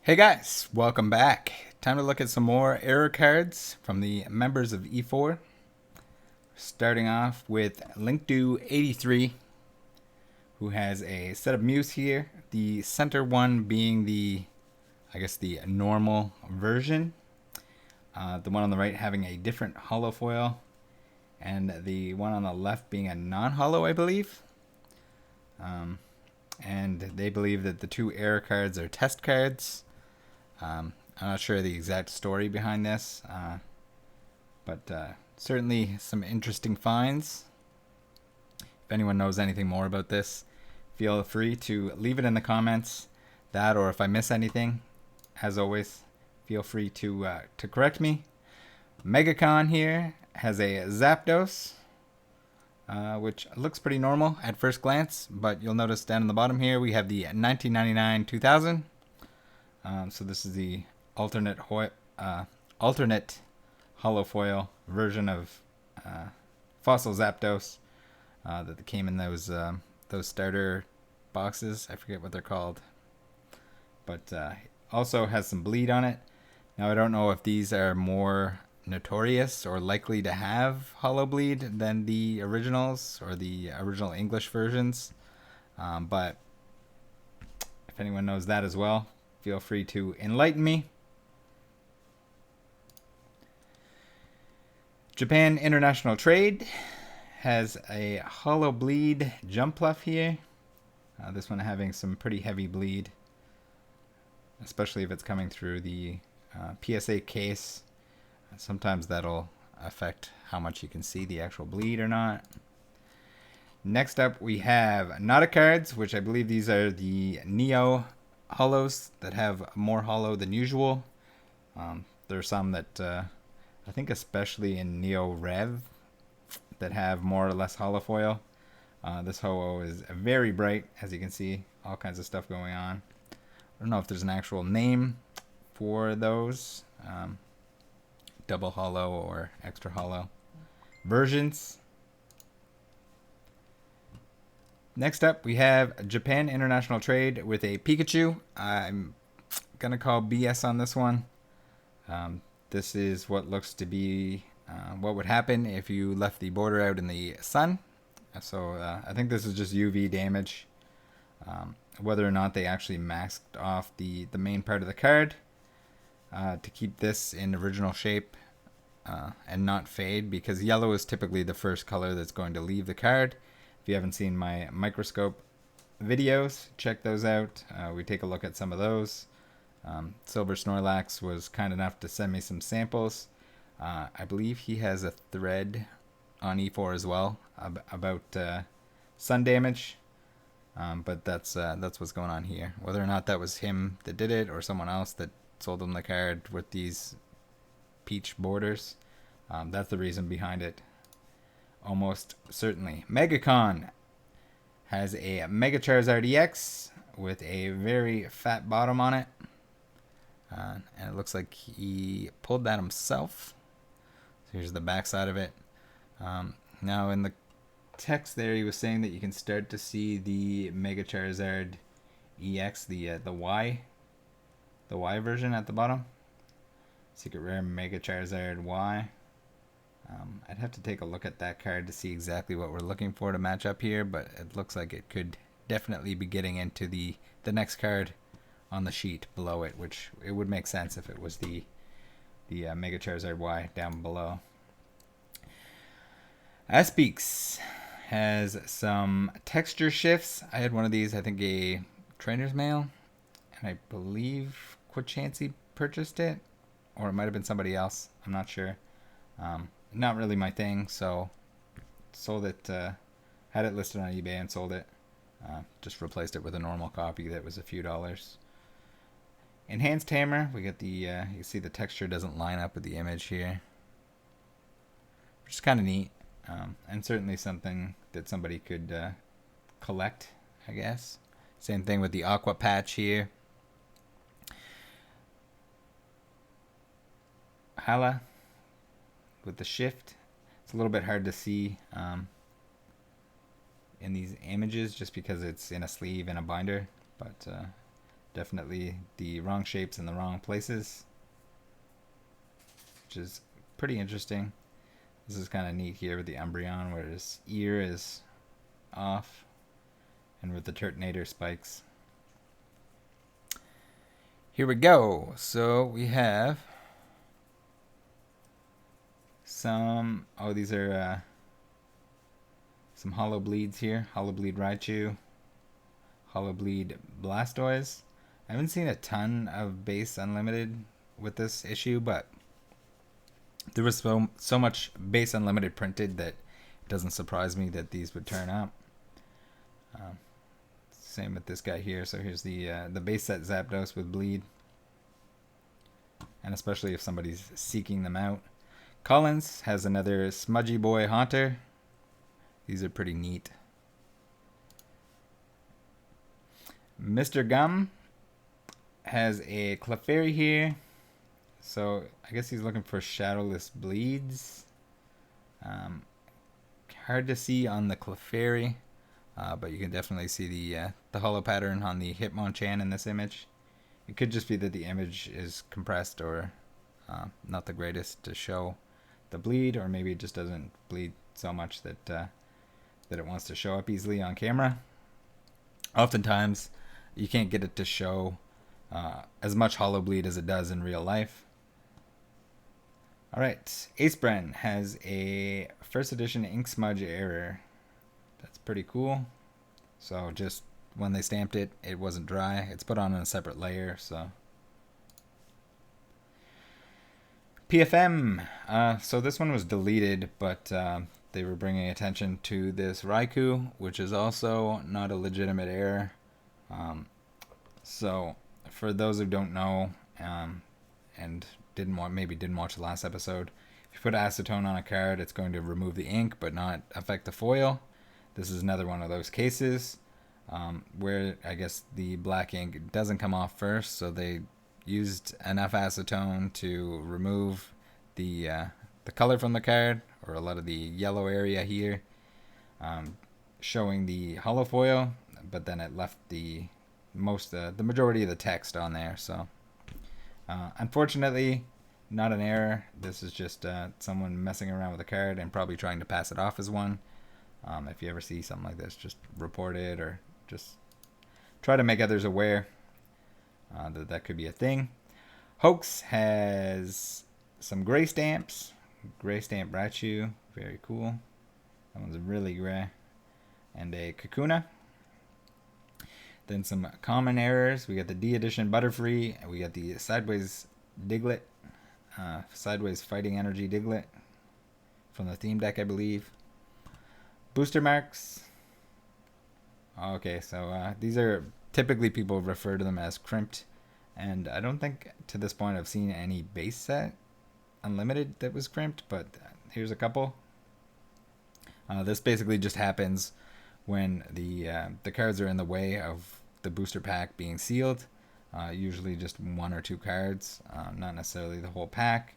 Hey guys, welcome back. Time to look at some more error cards from the members of E4. Starting off with Linkdu83, who has a set of Muse here. The center one being the normal version. The one on the right having a different holo foil, and the one on the left being a non-holo, I believe. And they believe that the two error cards are test cards. I'm not sure the exact story behind this, but certainly some interesting finds. If anyone knows anything more about this, feel free to leave it in the comments. That, or if I miss anything, as always, feel free to correct me. Megacon here has a Zapdos, which looks pretty normal at first glance, but you'll notice down in the bottom here we have the 1999-2000. So this is the alternate holofoil version of Fossil Zapdos that came in those starter boxes. I forget what they're called, but also has some bleed on it. Now I don't know if these are more notorious or likely to have holo bleed than the originals or the original English versions, but if anyone knows that as well, feel free to enlighten me. Japan International Trade has a holo bleed Jumpluff here. This one having some pretty heavy bleed, especially if it's coming through the PSA case. Sometimes that'll affect how much you can see the actual bleed or not. Next up, we have Nada cards, which I believe these are the Neo holos that have more holo than usual. There are some that I think especially in Neo Rev that have more or less holofoil. This holo is very bright, as you can see, all kinds of stuff going on. I don't know if there's an actual name for those double holo or extra holo versions. Next up, we have Japan International Trade with a Pikachu. I'm going to call BS on this one. This is what looks to be what would happen if you left the border out in the sun. So I think this is just UV damage. Whether or not they actually masked off the main part of the card to keep this in original shape and not fade, because yellow is typically the first color that's going to leave the card. If you haven't seen my microscope videos, check those out. We take a look at some of those. Silver Snorlax was kind enough to send me some samples. I believe he has a thread on E4 as well about sun damage. But that's what's going on here. Whether or not that was him that did it or someone else that sold him the card with these peach borders, that's the reason behind it. Almost certainly. Megacon has a Mega Charizard EX with a very fat bottom on it. And it looks like he pulled that himself. So here's the back side of it. Now in the text there, he was saying that you can start to see the Mega Charizard EX, the Y version at the bottom. Secret Rare Mega Charizard Y. I'd have to take a look at that card to see exactly what we're looking for to match up here, but it looks like it could definitely be getting into the next card on the sheet below it, which it would make sense if it was the Mega Charizard Y down below. Aspix has some texture shifts. I had one of these, I think a trainer's mail, and I believe Quachansey purchased it, or it might have been somebody else. I'm not sure. Not really my thing, so sold it. Had it listed on eBay and sold it. Just replaced it with a normal copy that was a few dollars. Enhanced Hammer, we get the, you see the texture doesn't line up with the image here, which is kind of neat, and certainly something that somebody could collect, I guess. Same thing with the Aqua Patch here. Hala with the shift. It's a little bit hard to see in these images just because it's in a sleeve and a binder, but Definitely the wrong shapes in the wrong places, which is pretty interesting. This is kind of neat here with the Umbreon, where his ear is off, and with the Turtonator spikes. Here we go. So we have some. Oh, these are some Hollow Bleeds here. Hollow Bleed Raichu, Hollow Bleed Blastoise. I haven't seen a ton of base unlimited with this issue, but there was so much base unlimited printed that it doesn't surprise me that these would turn up. Same with this guy here. So here's the base set Zapdos with Bleed, and especially if somebody's seeking them out. Collins has another Smudgy Boy Haunter. These are pretty neat. Mr. Gum has a Clefairy here. So I guess he's looking for Shadowless Bleeds. Hard to see on the Clefairy, but you can definitely see the hollow pattern on the Hitmonchan in this image. It could just be that the image is compressed or not the greatest to show the bleed, or maybe it just doesn't bleed so much that that it wants to show up easily on camera. Oftentimes, you can't get it to show as much hollow bleed as it does in real life. Alright, Acebren has a first edition ink smudge error. That's pretty cool. So just when they stamped it, it wasn't dry. It's put on a separate layer, so. PFM. So this one was deleted, but they were bringing attention to this Raikou, which is also not a legitimate error. So for those who don't know, and didn't watch the last episode, if you put acetone on a card, it's going to remove the ink but not affect the foil. This is another one of those cases where I guess the black ink doesn't come off first, so they used enough acetone to remove the color from the card, or a lot of the yellow area here, showing the hollow foil, but then it left the majority of the text on there. So unfortunately, not an error. This is just someone messing around with the card and probably trying to pass it off as one. If you ever see something like this, just report it, or just try to make others aware that could be a thing. Hoax has some gray stamps. Gray stamp Raichu, very cool. That one's really gray. And a Kakuna. Then some common errors. We got the D edition Butterfree, and we got the Sideways Diglett, Sideways Fighting Energy Diglett from the theme deck, I believe. Booster marks. Okay, so these are typically, people refer to them as crimped, and I don't think to this point I've seen any base set unlimited that was crimped, but here's a couple. This basically just happens when the cards are in the way of the booster pack being sealed. Usually just one or two cards, not necessarily the whole pack.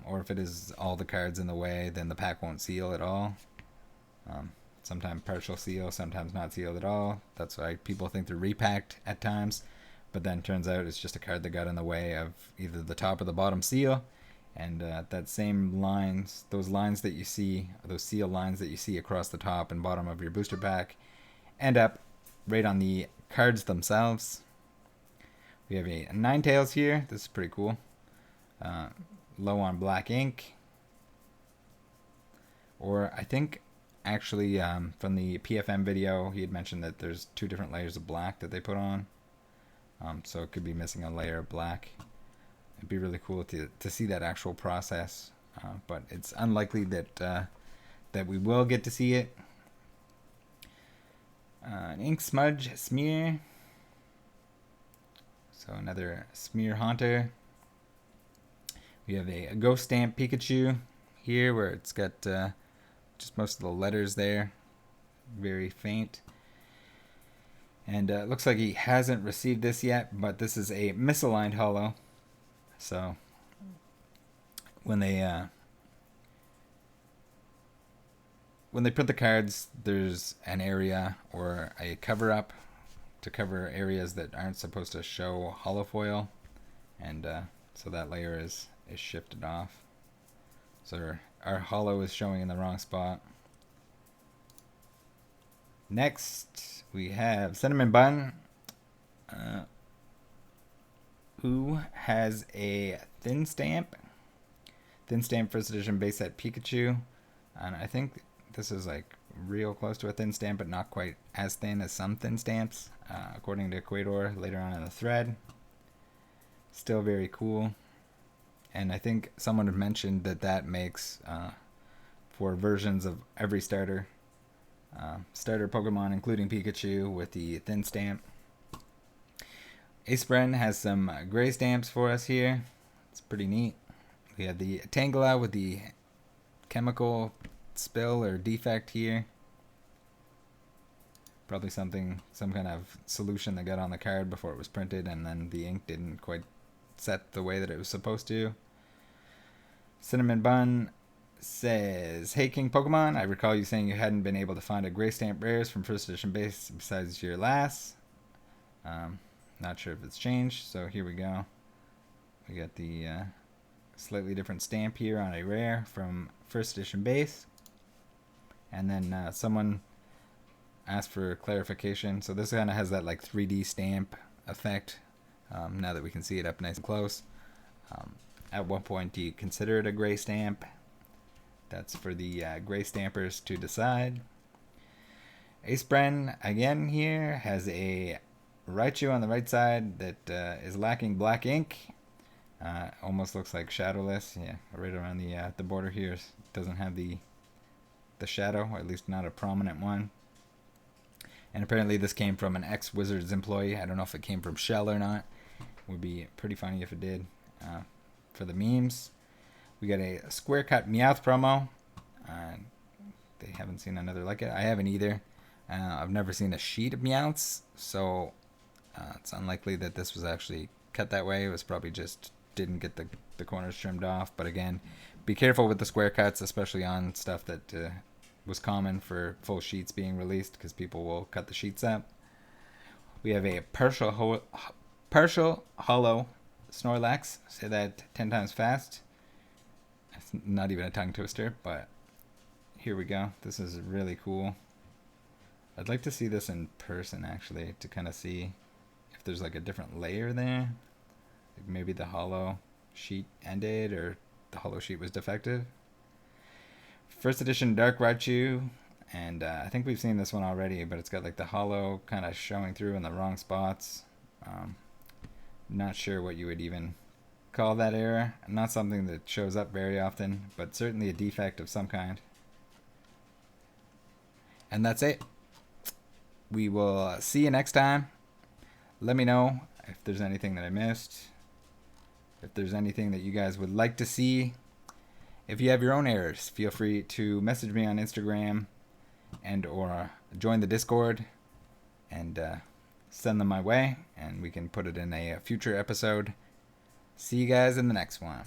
Or if it is all the cards in the way, then the pack won't seal at all. Sometimes partial seal, sometimes not sealed at all. That's why people think they're repacked at times, but then turns out it's just a card that got in the way of either the top or the bottom seal. And that same lines, those lines that you see, those seal lines that you see across the top and bottom of your booster pack, end up right on the cards themselves. We have a Ninetales here. This is pretty cool. Low on black ink. Or I think actually from the PFM video, he had mentioned that there's 2 different layers of black that they put on. So it could be missing a layer of black. It'd be really cool to see that actual process, but it's unlikely that we will get to see it. An ink smudge smear. So another smear haunter. We have a ghost stamp Pikachu here, where it's got just most of the letters there, very faint. And it looks like he hasn't received this yet, but this is a misaligned holo. So when they print the cards, there's an area or a cover up to cover areas that aren't supposed to show holofoil, and so that layer is shifted off. So our holo is showing in the wrong spot. Next, we have Cinnamon Bun, who has a thin stamp first edition base set Pikachu, and I think this is like real close to a thin stamp, but not quite as thin as some thin stamps, according to Equator later on in the thread. Still very cool, and I think someone had mentioned that makes for versions of every starter Pokemon, including Pikachu, with the thin stamp. Aspren has some gray stamps for us here. It's pretty neat. We have the Tangela with the chemical spill or defect here. Probably some kind of solution that got on the card before it was printed, and then the ink didn't quite set the way that it was supposed to. Cinnamon Bun says, "Hey King Pokemon, I recall you saying you hadn't been able to find a gray stamp rares from first edition base besides your last. Not sure if it's changed, so here we go. We got the slightly different stamp here on a rare from first edition base, and then someone asked for clarification. So this kind of has that like 3D stamp effect. Now that we can see it up nice and close, at what point do you consider it a gray stamp? That's for the gray stampers to decide. Aspren again here has a Raichu on the right side that is lacking black ink. Almost looks like shadowless. Yeah, right around the border here doesn't have the shadow, or at least not a prominent one. And apparently this came from an ex-Wizards employee. I don't know if it came from Shell or not. Would be pretty funny if it did. For the memes, we got a square cut Meowth promo. They haven't seen another like it. I haven't either. I've never seen a sheet of Meowths, so it's unlikely that this was actually cut that way. It was probably just didn't get the corners trimmed off. But again, be careful with the square cuts, especially on stuff that was common for full sheets being released, because people will cut the sheets up. We have a partial hollow Snorlax. Say that 10 times fast. It's not even a tongue twister, but here we go. This is really cool. I'd like to see this in person, actually, to kind of see if there's like a different layer there. Like maybe the hollow sheet ended, or the hollow sheet was defective. First edition Dark Raichu, and I think we've seen this one already, but it's got like the hollow kind of showing through in the wrong spots. Not sure what you would even call that error. Not something that shows up very often, but certainly a defect of some kind. And that's it. We will see you next time. Let me know if there's anything that I missed, if there's anything that you guys would like to see. If you have your own errors, feel free to message me on Instagram and or join the Discord and send them my way, and we can put it in a future episode. See you guys in the next one.